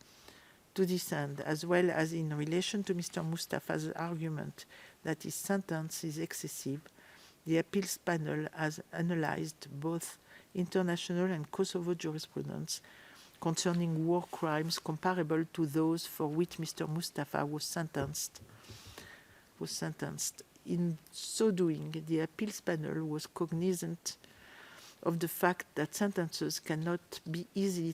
To this end, as well as in relation to Mr. Mustafa's argument that his sentence is excessive, the appeals panel has analyzed both international and Kosovo jurisprudence concerning war crimes comparable to those for which Mr. Mustafa was sentenced. In so doing, the appeals panel was cognizant of the fact that sentences cannot be easily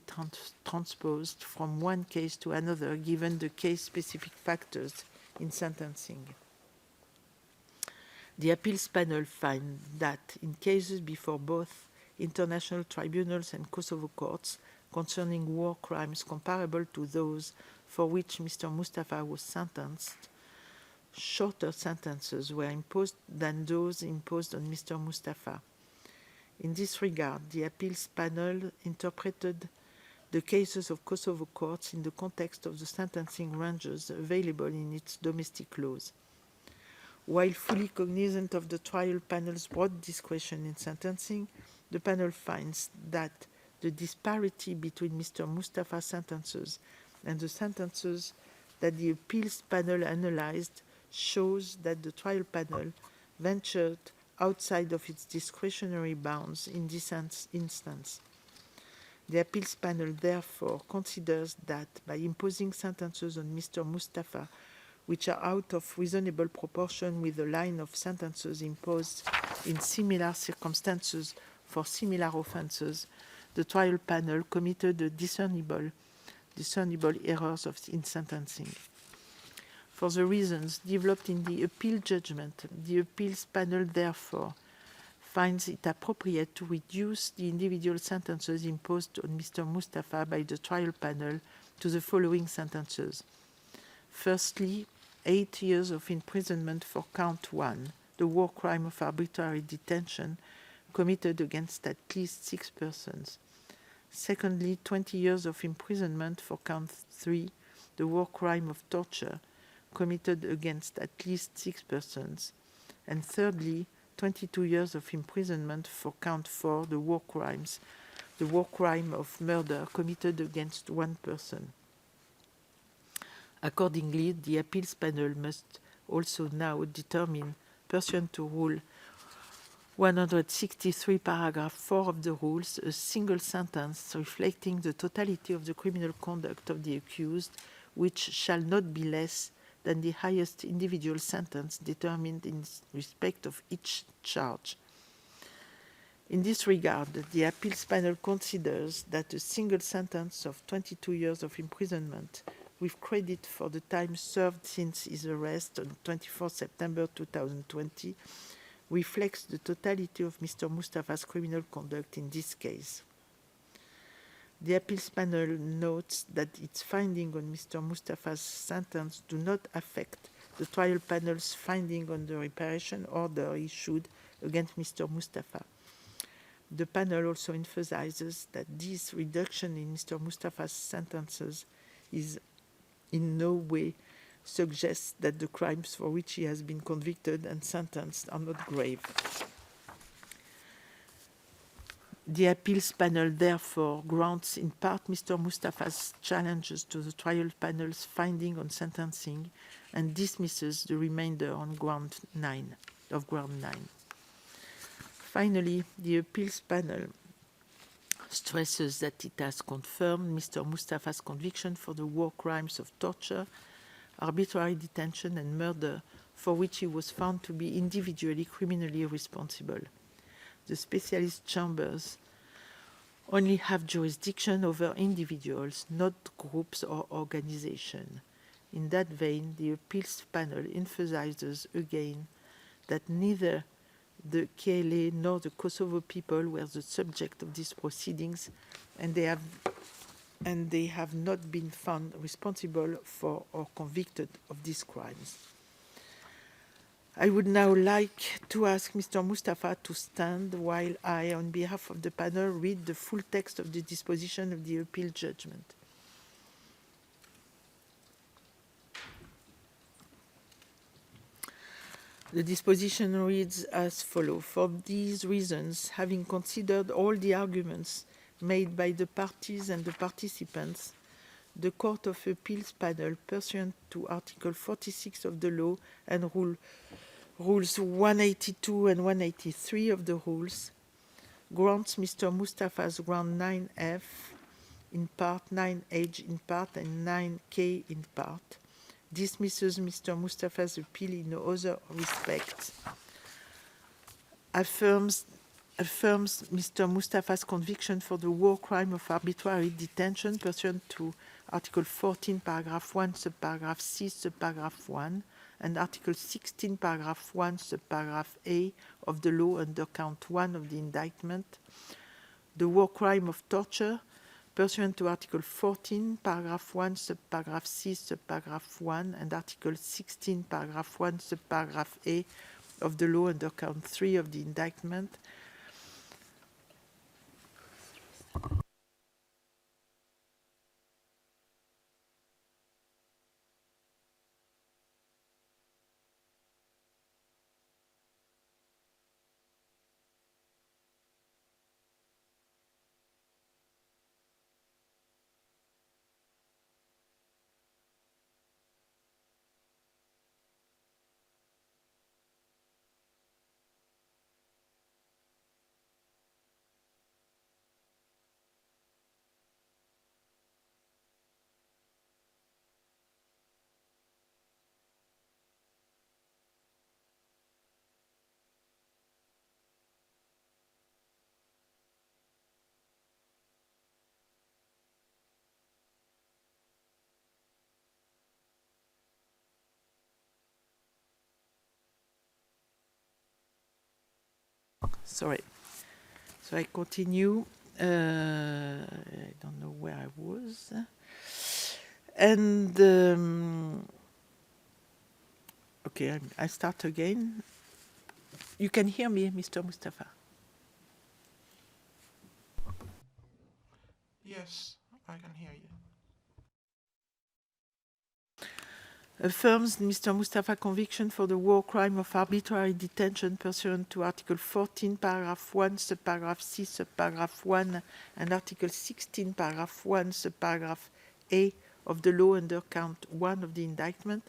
transposed from one case to another given the case-specific factors in sentencing. The appeals panel finds that in cases before both international tribunals and Kosovo courts concerning war crimes comparable to those for which Mr. Mustafa was sentenced, shorter sentences were imposed than those imposed on Mr. Mustafa. In this regard, the appeals panel interpreted the cases of Kosovo courts in the context of the sentencing ranges available in its domestic laws. While fully cognizant of the trial panel's broad discretion in sentencing, the panel finds that the disparity between Mr. Mustafa's sentences and the sentences that the appeals panel analyzed shows that the trial panel ventured outside of its discretionary bounds in this instance. The appeals panel therefore considers that by imposing sentences on Mr. Mustafa which are out of reasonable proportion with the line of sentences imposed in similar circumstances for similar offences, the trial panel committed a discernible errors in sentencing. For the reasons developed in the appeal judgment, the appeals panel therefore finds it appropriate to reduce the individual sentences imposed on Mr. Mustafa by the trial panel to the following sentences. Firstly, 8 years of imprisonment for count 1, the war crime of arbitrary detention committed against at least 6 persons. Secondly, 20 years of imprisonment for count 3, the war crime of torture committed against at least 6 persons. And thirdly, 22 years of imprisonment for count 4, the war crime of murder committed against 1 person. Accordingly, the appeals panel must also now determine, pursuant to Rule 163, paragraph 4 of the rules, a single sentence reflecting the totality of the criminal conduct of the accused, which shall not be less than the highest individual sentence determined in respect of each charge. In this regard, the appeals panel considers that a single sentence of 22 years of imprisonment with credit for the time served since his arrest on 24 September 2020 reflects the totality of Mr. Mustafa's criminal conduct in this case. The appeals panel notes that its findings on Mr. Mustafa's sentence do not affect the trial panel's finding on the reparation order issued against Mr. Mustafa. The panel also emphasizes that this reduction in Mr. Mustafa's sentences is in no way suggests that the crimes for which he has been convicted and sentenced are not grave. The appeals panel therefore grants in part Mr. Mustafa's challenges to the trial panel's finding on sentencing and dismisses the remainder on ground 9. Finally, the appeals panel stresses that it has confirmed Mr. Mustafa's conviction for the war crimes of torture, arbitrary detention and murder for which he was found to be individually criminally responsible. The specialist chambers only have jurisdiction over individuals, not groups or organizations. In that vein, the appeals panel emphasizes again that neither the KLA nor the Kosovo people were the subject of these proceedings, and they have not been found responsible for or convicted of these crimes. I would now like to ask Mr. Mustafa to stand while I, on behalf of the panel, read the full text of the disposition of the appeal judgment. The disposition reads as follows. For these reasons, having considered all the arguments made by the parties and the participants, the Court of Appeals panel, pursuant to Article 46 of the law and Rules 182 and 183 of the rules, grants Mr. Mustafa's ground 9F in part, 9H in part, and 9K in part, dismisses Mr. Mustafa's appeal in no other respect, affirms Mr. Mustafa's conviction for the war crime of arbitrary detention pursuant to Article 14, paragraph 1, subparagraph C, subparagraph 1, and Article 16, paragraph 1, subparagraph A of the law under count 1 of the indictment, the war crime of torture pursuant to Article 14, paragraph 1, subparagraph C, subparagraph 1, and Article 16, paragraph 1, subparagraph A of the law under count 3 of the indictment, sorry. So I continue. I don't know where I was. And, okay, I start again. You can hear me, Mr. Mustafa? Yes, I can hear you. Affirms Mr. Mustafa conviction for the war crime of arbitrary detention pursuant to Article 14, paragraph 1, subparagraph C, subparagraph 1, and Article 16, paragraph 1, subparagraph A of the law under count 1 of the indictment,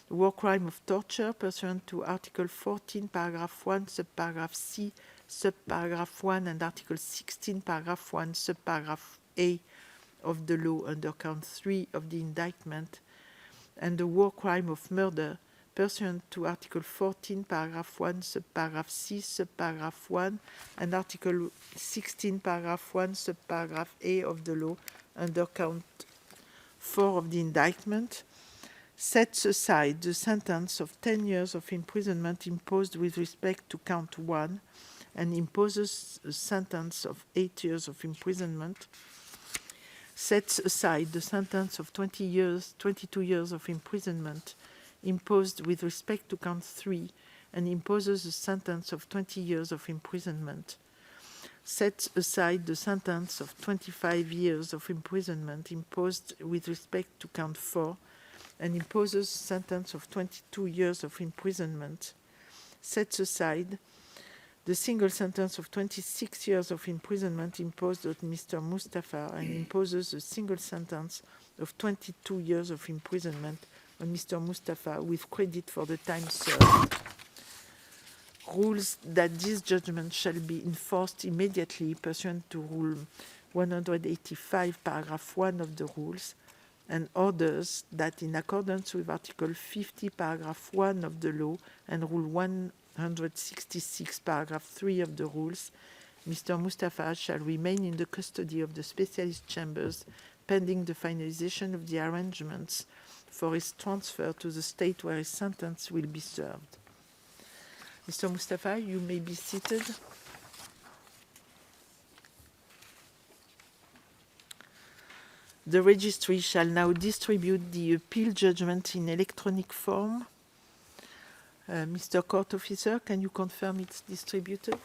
the war crime of torture pursuant to Article 14, paragraph 1, subparagraph C, subparagraph 1, and Article 16, paragraph 1, subparagraph A of the law under count 3 of the indictment, and the war crime of murder pursuant to Article 14, paragraph 1, subparagraph C, subparagraph 1, and Article 16, paragraph 1, subparagraph A of the law under count 4 of the indictment, sets aside the sentence of 10 years of imprisonment imposed with respect to count 1 and imposes a sentence of 8 years of imprisonment, sets aside the sentence of 22 years of imprisonment imposed with respect to count 3 and imposes a sentence of 20 years of imprisonment, sets aside the sentence of 25 years of imprisonment imposed with respect to count 4 and imposes a sentence of 22 years of imprisonment, sets aside the single sentence of 26 years of imprisonment imposed on Mr. Mustafa and imposes a single sentence of 22 years of imprisonment on Mr. Mustafa with credit for the time served. Rules that this judgment shall be enforced immediately pursuant to Rule 185, paragraph 1 of the rules, and orders that in accordance with Article 50, paragraph 1 of the law and Rule 166, paragraph 3 of the rules, Mr. Mustafa shall remain in the custody of the specialist chambers pending the finalization of the arrangements for his transfer to the state where his sentence will be served. Mr. Mustafa, you may be seated. The registry shall now distribute the appeal judgment in electronic form. Mr. Court Officer, can you confirm it's distributed?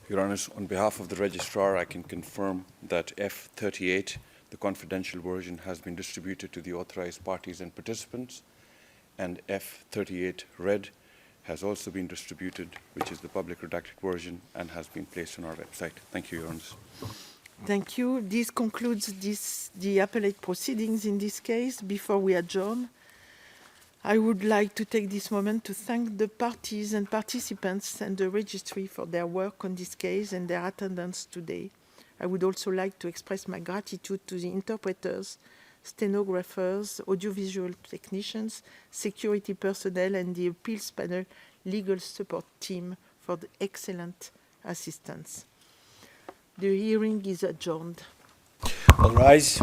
Your Honours, on behalf of the Registrar, I can confirm that F38, the confidential version, has been distributed to the authorised parties and participants, and F38 Red has also been distributed, which is the public redacted version, and has been placed on our website. Thank you, Your Honours. Thank you. This concludes the appellate proceedings in this case. Before we adjourn, I would like to take this moment to thank the parties and participants and the registry for their work on this case and their attendance today. I would also like to express my gratitude to the interpreters, stenographers, audiovisual technicians, security personnel, and the appeals panel legal support team for the excellent assistance. The hearing is adjourned. All rise.